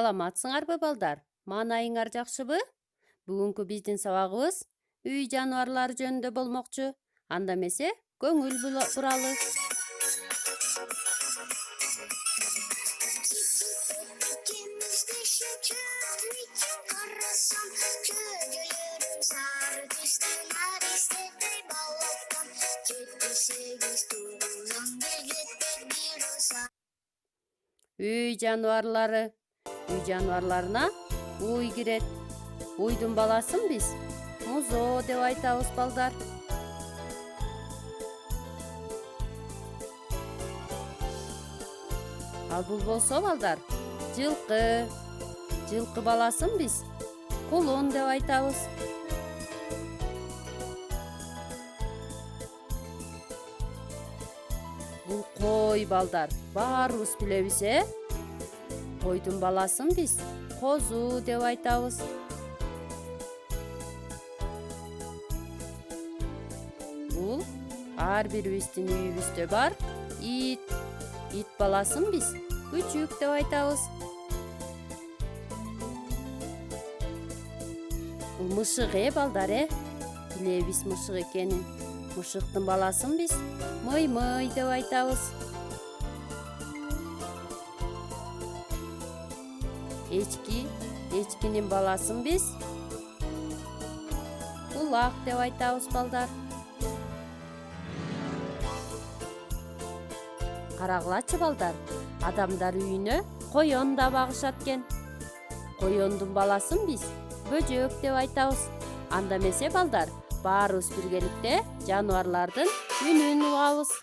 Саламатсыңарбы балдар? Маанайыңар жакшыбы? Бүгүнкү биздин сабагыбыз үй жаныбарлары жөнүндө болмокчу. Анда эмесе көңүл буралы. Үй жаныбарлары. Үй жаныбарларына уй кирет. Уйдун баласын биз музо деп айтабыз балдар. Ал бул болсо балдар жылкы. Жылкы баласын биз кулун деп айтабыз. Бул кой балдар. Баарыбыз билебиз, Койдун баласын биз козу деп айтабыз. Бул ар бирибиздин үйүбүздө бар ит. Ит баласын биз күчүк деп айтабыз. Бул мышык балдар, билебиз мышык экенин. Мышыктын баласын биз мый деп айтабыз. Эчкинин баласын биз улак деп айтабыз балдар. Карагылачы балдар, адамдар үйүнө коён да багышат экен. Коёндун баласын биз бөжөк деп айтабыз. Анда эмесе балдар, баарыбыз биргеликте жаныбарлардын үнүн угабыз.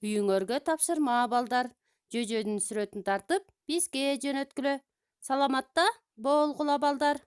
Үйүңөргө тапшырма балдар. Жөжөнүн сүрөтүн тартып бизге жөнөткүлө. Саламатта болгула балдар.